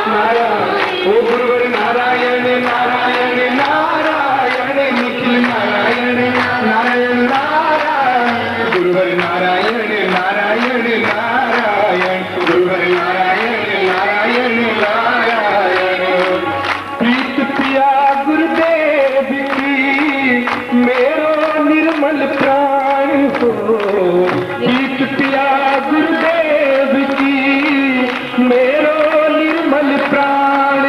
नारायण। ओ गुरुवर नारायण नारायण नारायण, निखिल नारायण नारायण नारायण, गुरुवर नारायण नारायण नारायण, गुरुवर नारायण नारायण नारायण। प्रीत पिया गुरुदेव की मेरो निर्मल प्राण हो, प्रीत पिया गुरुदेव की मेरो निर्मल प्राण,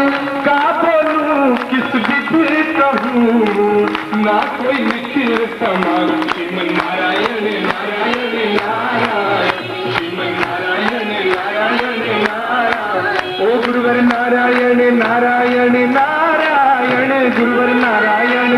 का बोलूं किस विधि कहूँ, ना कोई निखिल समान। श्रीमन नारायण नारायण नारायण, श्रीमन नारायण नारायण नारायण। ओ गुरुवर नारायण नारायण नारायण, गुरुवर नारायण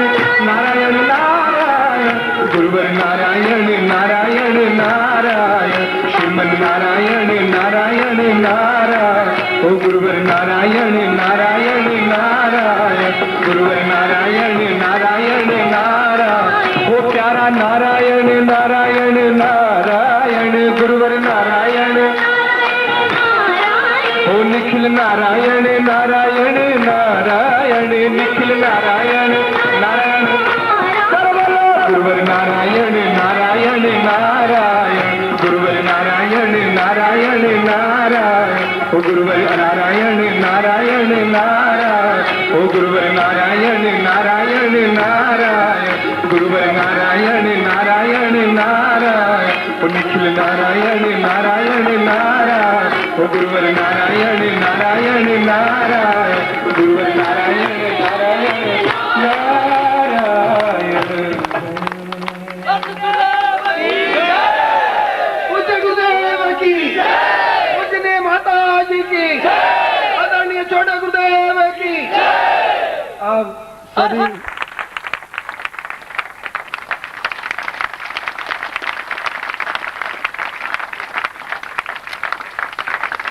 नारायण नारायण, गुरुवर नारायण नारायण नारायण, श्रीमन नारायण नारायण नारायण। ओ गुरुवर नारायण नारायण नारायण, गुरुवर नारायण नारायण नारायण। ओ प्यारा नारायण नारायण नारायण, गुरुवर नारायण। ओ निखिल नारायण नारायण नारायण, निखिल नारायण नारायण। गुरुवर नारायण नारायण नारायण, गुरुवर नारायण नारायण नारायण। ओ गुरुवर नारायण नारायण नारायण, ओ गुरुवर नारायण नारायण नारायण, गुरुवर नारायण नारायण नारायण। ओ निखिल नारायण नारायण नारायण, ओ गुरुवर नारायण नारायण नारायण, गुरुवर नारायण नारायण नारायण। पूज्य गुरुदेव की, पूजनीय माता जी की, आदरणीय छोटे गुरुदेव की। अब सभी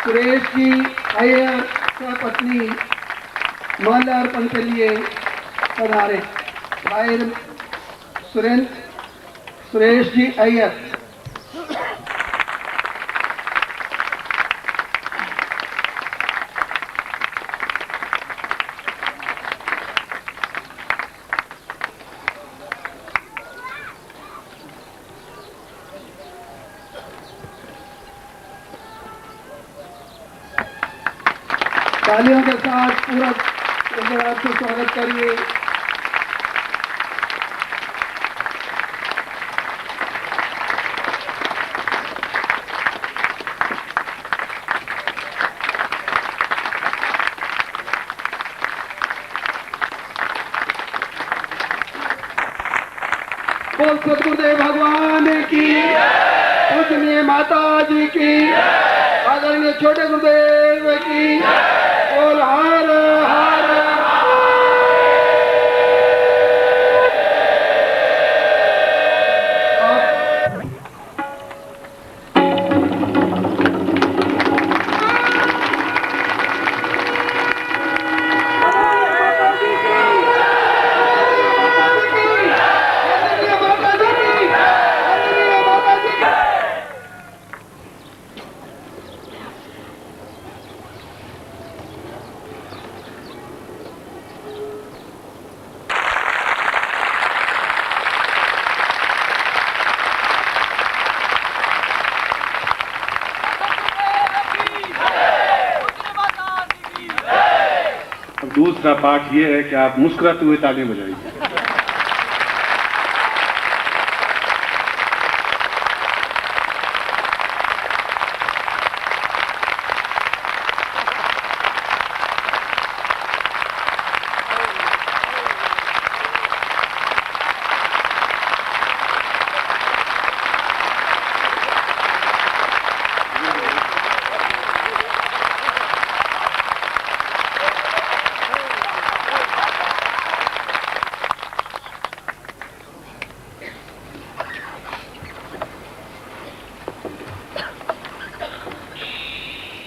सुरेश जी अय्यर पत्नी माल्यार्पण के लिए पधारे। भाई सुरेश जी अय्यर। तालियों के साथ पूरा से स्वागत करिए। बोल सतगुरुदेव भगवान की, पूजनीय माता जी की, आदरणीय छोटे गुरुदेव की। बोल हर हर दूसरा पाठ ये है कि आप मुस्कुराते हुए तालियां बजाइए।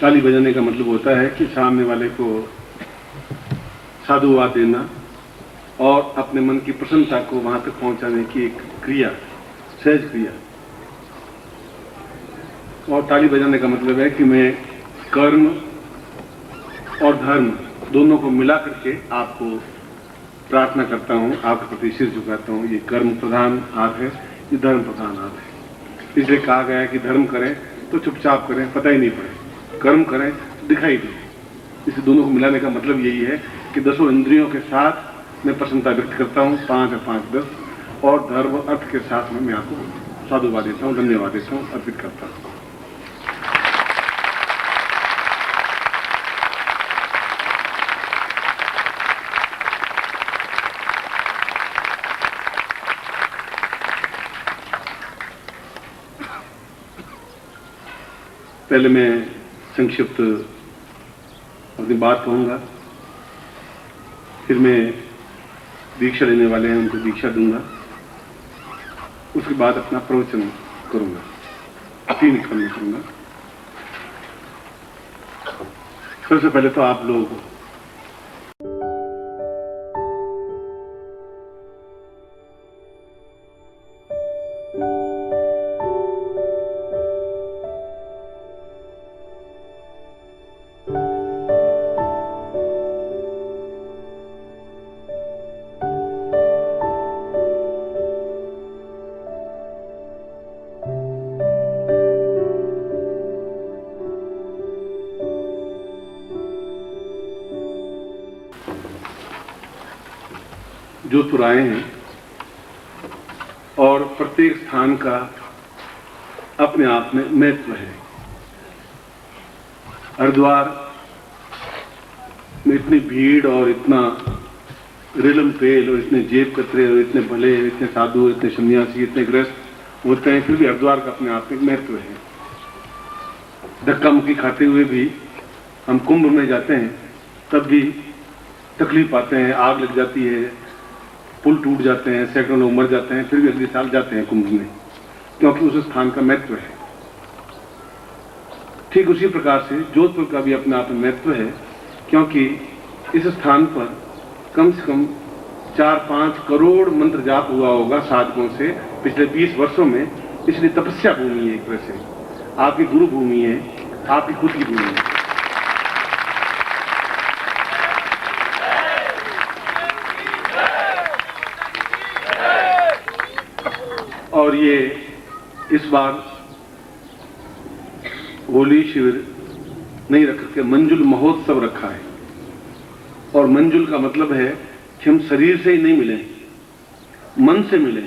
ताली बजाने का मतलब होता है कि सामने वाले को साधुवाद देना और अपने मन की प्रसन्नता को वहां तक पहुंचाने की एक क्रिया, सहज क्रिया। और ताली बजाने का मतलब है कि मैं कर्म, और धर्म दोनों को मिला करके आपको प्रार्थना करता हूँ, आपके प्रति सिर झुकाता हूँ। ये कर्म प्रधान आर्ट है, ये धर्म प्रधान आर्ट है। इसलिए कहा गया है कि धर्म करें तो चुपचाप करें, पता ही नहीं पड़े, कर्म करें तो दिखाई दे। इसे दोनों को मिलाने का मतलब यही है कि 10 इंद्रियों के साथ मैं प्रसन्नता व्यक्त करता हूँ, 5 है 5 10, और धर्म अर्थ के साथ मैं आपको साधुवाद देता हूँ, धन्यवाद देता हूँ, अर्पित करता हूँ। पहले मैं संक्षिप्त अपनी बात कहूँगा, फिर मैं दीक्षा लेने वाले हैं उनको दीक्षा दूंगा, उसके बाद अपना प्रवचन करूँगा, 3 क्रम में करूँगा। सबसे पहले तो आप लोग जोधपुर आए हैं और प्रत्येक स्थान का अपने आप में महत्व है। हरिद्वार में इतनी भीड़ और इतना रेलम पेल और इतने जेब कतरे और इतने भले, इतने साधु, इतने सन्यासी, इतने ग्रस्त होते हैं, फिर भी हरिद्वार का अपने आप में महत्व है। धक्का मुक्की खाते हुए भी हम कुंभ में जाते हैं, तब भी तकलीफ पाते हैं, आग लग जाती है, पुल टूट जाते हैं, सैकड़ों लोग मर जाते हैं, फिर भी अगले साल जाते हैं कुंभ में, क्योंकि उस स्थान का महत्व है। ठीक उसी प्रकार से जोधपुर का भी अपने आप में महत्व है, क्योंकि इस स्थान पर कम से कम 4-5 करोड़ मंत्र जाप हुआ होगा साधकों से पिछले 20 वर्षों में। इसलिए तपस्या भूमि है, एक तरह से आपकी गुरु भूमि है, आपकी खुद की भूमि है। और ये इस बार होली शिविर नहीं रख के मंजुल महोत्सव रखा है। और मंजुल का मतलब है कि हम शरीर से ही नहीं मिले, मन से मिले।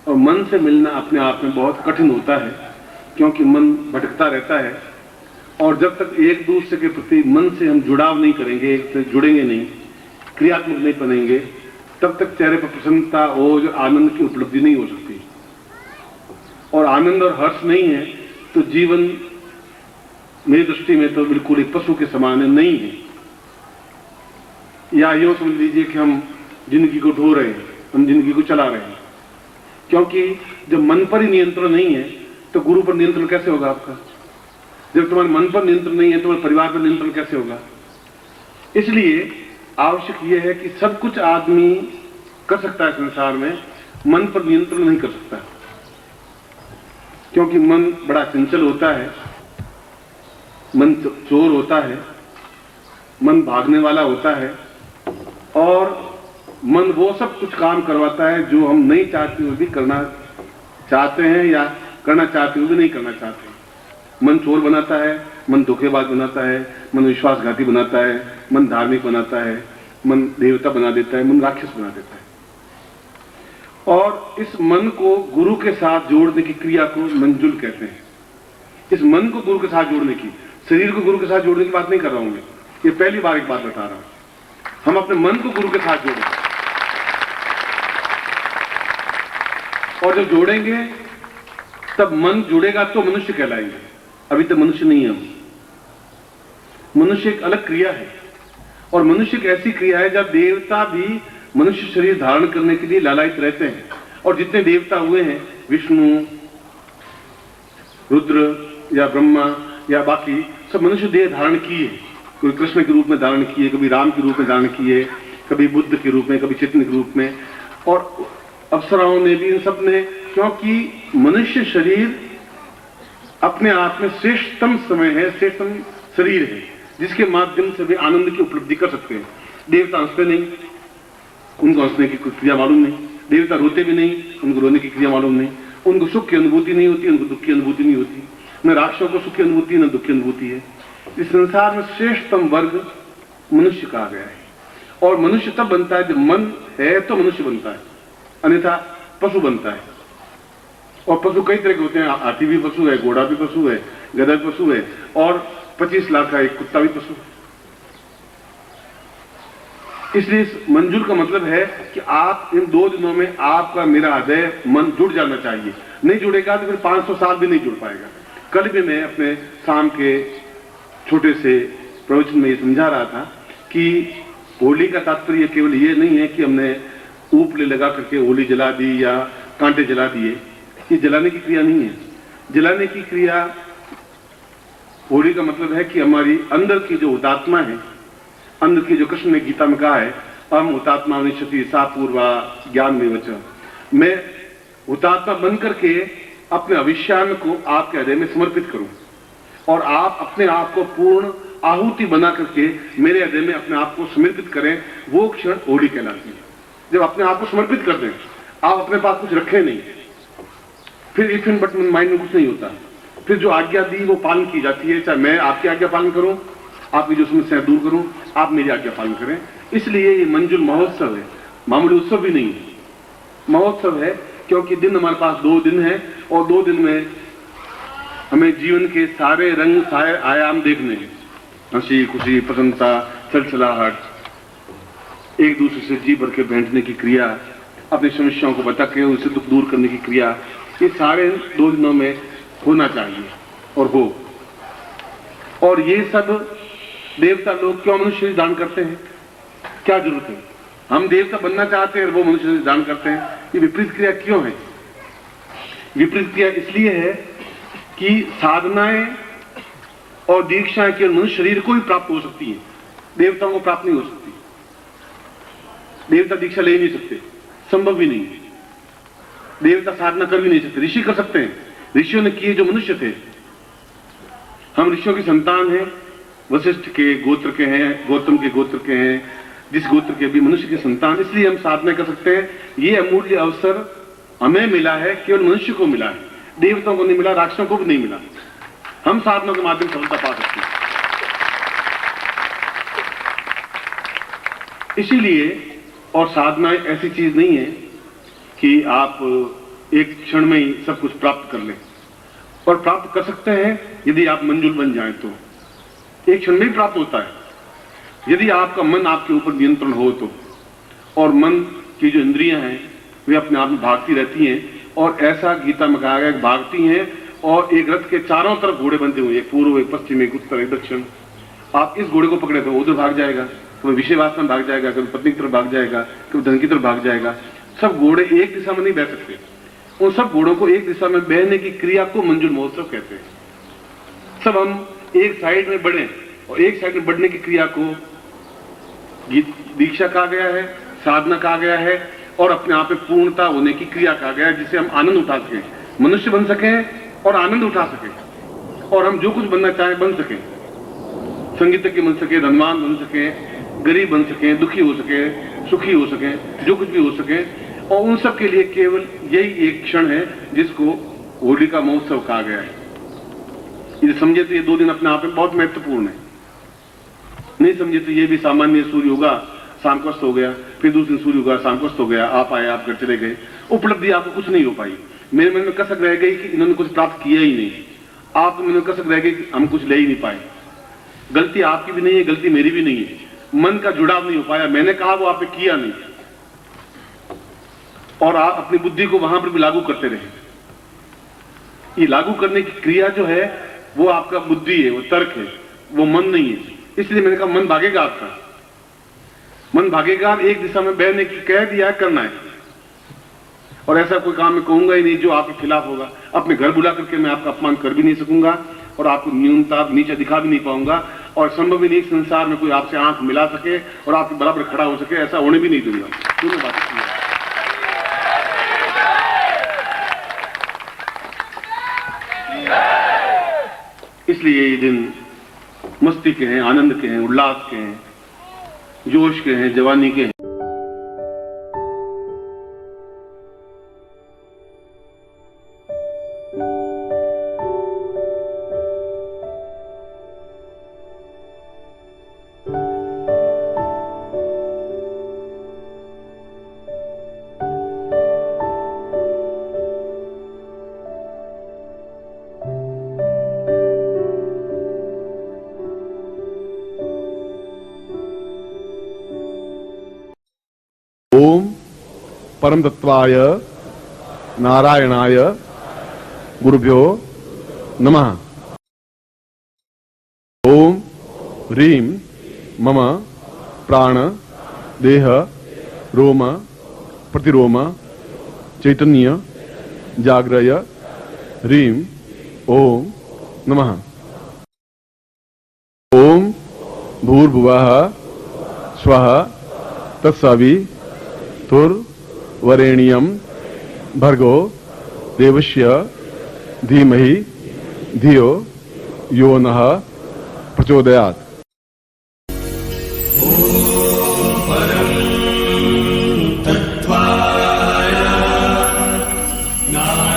और मन से मिलना अपने आप में बहुत कठिन होता है, क्योंकि मन भटकता रहता है। और जब तक एक दूसरे के प्रति मन से हम जुड़ाव नहीं करेंगे, एक से जुड़ेंगे नहीं, क्रियात्मक नहीं बनेंगे, तब तक चेहरे पर प्रसन्नता, ओज, आनंद की उपलब्धि नहीं हो सकती। और आनंद और हर्ष नहीं है तो जीवन मेरी दृष्टि में तो बिल्कुल एक पशु के समान नहीं है। या यूं समझ लीजिए कि हम जिंदगी को ढो रहे हैं, हम जिंदगी को चला रहे हैं। क्योंकि जब मन पर ही नियंत्रण नहीं है तो गुरु पर नियंत्रण कैसे होगा आपका? जब तुम्हारे मन पर नियंत्रण नहीं है, तुम्हारे परिवार पर नियंत्रण कैसे होगा? इसलिए आवश्यक यह है कि सब कुछ आदमी कर सकता है संसार में, मन पर नियंत्रण नहीं कर सकता, क्योंकि मन बड़ा चंचल होता है, मन चोर होता है, मन भागने वाला होता है, और मन वो सब कुछ काम करवाता है जो हम नहीं चाहते हुए भी करना चाहते हैं, या करना चाहते हुए भी नहीं करना चाहते। मन चोर बनाता है, मन धोखेबाज बनाता है, मन विश्वासघाती बनाता है, मन धार्मिक बनाता है, मन देवता बना देता है, मन राक्षस बना देता है। और इस मन को गुरु के साथ जोड़ने की क्रिया को मंजुल कहते हैं। इस मन को गुरु के साथ जोड़ने की, शरीर को गुरु के साथ जोड़ने की बात नहीं कर रहा हूं मैं, ये पहली बार एक बात बता रहा हूं। हम अपने मन को गुरु के साथ जोड़ेंगे, और जब जोड़ेंगे तब मन जुड़ेगा तो मनुष्य कहलाएंगे। अभी तक मनुष्य नहीं है हम। मनुष्य एक अलग क्रिया है, और मनुष्य एक ऐसी क्रिया है जब देवता भी मनुष्य शरीर धारण करने के लिए लालायित रहते हैं। और जितने देवता हुए हैं, विष्णु, रुद्र या ब्रह्मा या बाकी सब मनुष्य देह धारण किए। कोई कृष्ण के रूप में धारण किए, कभी राम के रूप में धारण किए, कभी बुद्ध के रूप में, कभी चैतन्य के रूप में, और अप्सराओं ने भी, इन सब ने, क्योंकि मनुष्य शरीर अपने आप में श्रेष्ठतम समय है, श्रेष्ठतम शरीर है। जिसके माध्यम से वे आनंद की उपलब्धि कर सकते हैं। देवता हंसते नहीं, उनको हंसने की कोई क्रिया मालूम नहीं। देवता रोते भी नहीं, उनको रोने की क्रिया मालूम नहीं। उनको सुख की अनुभूति नहीं होती, उनको दुख की अनुभूति नहीं होती। न राक्षसों को सुख की अनुभूति, न दुख की अनुभूति है। इस संसार में श्रेष्ठतम वर्ग मनुष्य कहा गया है। और मनुष्य तब बनता है जब मन है तो मनुष्य बनता है, अन्यथा पशु बनता है। और पशु कई तरह के होते हैं, हाथी भी पशु है, घोड़ा भी पशु है, गधा भी पशु है, और 25 लाख का एक कुत्ता भी पशु है। इसलिए इस मंजुल का मतलब है कि आप इन 2 दिनों में आपका मेरा हृदय मन जुड़ जाना चाहिए। नहीं जुड़ेगा तो फिर 500 साल भी नहीं जुड़ पाएगा। कल भी मैं अपने शाम के छोटे से प्रवचन में ये समझा रहा था कि होली का तात्पर्य केवल ये नहीं है कि हमने ऊपले लगा करके होली जला दी या कांटे जला दिए। ये जलाने की क्रिया नहीं है। जलाने की क्रिया, होली का मतलब है कि हमारी अंदर की जो हुतात्मा है, अंदर की जो कृष्ण ने गीता में कहा है, हम हुतात्मा निश्चिति सा पूर्वा ज्ञान में वचन, मैं हुतात्मा बन करके अपने अविष्यान को आपके हृदय में समर्पित करूं और आप अपने आप को पूर्ण आहुति बना करके मेरे हृदय में अपने आप को समर्पित करें। वो क्षण होली कहलाती है। जब अपने आप को समर्पित कर दें, आप अपने पास कुछ रखें नहीं, फिर इफ एंड बट माइंड में कुछ नहीं होता। फिर जो आज्ञा दी वो पालन की जाती है। चाहे मैं आपकी आज्ञा पालन करूं, आपकी जो समस्याएं दूर करूं, आप मेरी आज्ञा पालन करें। इसलिए ये मंजुल महोत्सव है, मामूली उत्सव भी नहीं है, महोत्सव है। क्योंकि दिन हमारे पास 2 दिन है और 2 दिन में हमें जीवन के सारे रंग, सारे आयाम देखने हैं। हंसी खुशी, प्रसन्नता, चलचलाहट, एक दूसरे से जी भर के बैठने की क्रिया, अपनी समस्याओं को बता के उनसे दुख दूर करने की क्रिया, ये सारे 2 दिनों में होना चाहिए और हो। और ये सब देवता लोग क्यों मनुष्य दान करते हैं? क्या जरूरत है? हम देवता बनना चाहते हैं और वो मनुष्य दान करते हैं। ये विपरीत क्रिया क्यों है? विपरीत क्रिया इसलिए है कि साधनाएं और दीक्षाएं केवल मनुष्य शरीर को ही प्राप्त हो सकती है, देवताओं को प्राप्त नहीं हो सकती। देवता दीक्षा ले नहीं सकते, संभव भी नहीं। देवता साधना कर भी नहीं सकते, ऋषि कर सकते हैं। ऋषियों ने किए जो मनुष्य थे। हम ऋषियों की संतान हैं, वशिष्ठ के गोत्र के हैं, गौतम के गोत्र के हैं, जिस गोत्र के भी मनुष्य की संतान। इसलिए हम साधना कर सकते हैं। ये अमूल्य अवसर हमें मिला है, केवल मनुष्य को मिला है, देवताओं को नहीं मिला, राक्षसों को भी नहीं मिला। हम साधना के माध्यम से सफलता पा सकते हैं। इसीलिए, और साधना ऐसी चीज नहीं है कि आप एक क्षण में ही सब कुछ प्राप्त कर लें। और प्राप्त कर सकते हैं यदि आप मंजुल बन जाएं तो एक क्षण में ही प्राप्त होता है। यदि आपका मन आपके ऊपर नियंत्रण हो तो, और मन की जो इंद्रियां हैं वे अपने आप में भागती रहती हैं। और ऐसा गीता में कहा गया भागती हैं, और एक रथ के चारों तरफ घोड़े बंधे हुए, एक पूर्व, एक पश्चिम, एक उत्तर, एक दक्षिण। आप इस घोड़े को पकड़े तो उधर भाग जाएगा, कभी विषय वासना में भाग जाएगा, कभी पत्नी की तरफ भाग जाएगा, कभी धन की तरफ भाग जाएगा। सब घोड़े एक दिशा में नहीं बह सकते। उन सब घोड़ों को एक दिशा में बहने की क्रिया को मंजुल महोत्सव कहते हैं। सब हम एक साइड में बढ़े, और एक साइड में बढ़ने की क्रिया को दीक्षा कहा गया है, साधना कहा गया है, और अपने आप में पूर्णता होने की क्रिया कहा गया है, जिससे हम आनंद उठा सकें, मनुष्य बन सकें और आनंद उठा सकें, और हम जो कुछ बनना चाहें बन सकें। संगीतज्ञ बन सके, धनवान बन सके, गरीब बन सके, दुखी हो सके, सुखी हो सके, जो कुछ भी हो सके। और उन सब के लिए केवल यही एक क्षण है जिसको होली का महोत्सव कहा गया है। ये समझे तो ये 2 दिन अपने आप में बहुत महत्वपूर्ण है। नहीं समझे तो ये भी सामान्य सूर्य होगा, शाम को अस्त हो गया, फिर दूसरे दिन सूर्य होगा, शाम को अस्त हो गया, आप आए, आप घर चले गए, उपलब्धि आपको कुछ नहीं हो पाई। मेरे मन में कसक रह गई कि इन्होंने कुछ प्राप्त किया ही नहीं। आपके मन में कसक रह गई कि हम कुछ ले ही नहीं पाए। गलती आपकी भी नहीं है, गलती मेरी भी नहीं है। मन का जुड़ाव नहीं हो पाया, मैंने कहा वो आपने किया नहीं, और आप अपनी बुद्धि को वहां पर भी लागू करते रहे। ये लागू करने की क्रिया जो है वो आपका बुद्धि है, वो तर्क है, वो मन नहीं है। इसलिए मैंने कहा मन भागेगा, आपका मन भागेगा। एक दिशा में बहने की कह दिया, करना है। और ऐसा कोई काम मैं कहूंगा ही नहीं जो आपके खिलाफ होगा। अपने घर बुला करके मैं आपका अपमान कर भी नहीं सकूंगा, और आपको न्यूनता नीचे दिखा भी नहीं पाऊंगा, और संभव ही नहीं संसार में कोई आपसे आंख मिला सके और आपके बराबर खड़ा हो सके, ऐसा होने भी नहीं दूंगा। दोनों बातें। इसलिए ये दिन मस्ती के हैं, आनंद के हैं, उल्लास के हैं, जोश के हैं, जवानी के हैं। ओम परम तत्वाय नारायणाय गुरुभ्यो नमः। ओम ह्रीं मम प्राण देह रोम प्रतिरोम चैतन्य जाग्रय ह्रीं ओम नमः। ओम भूर्भुवः स्वः तत्सवितुर्वरेण्यं भर्गो देवस्य धीमहि धियो यो नः प्रचोदयात्। नारायणाय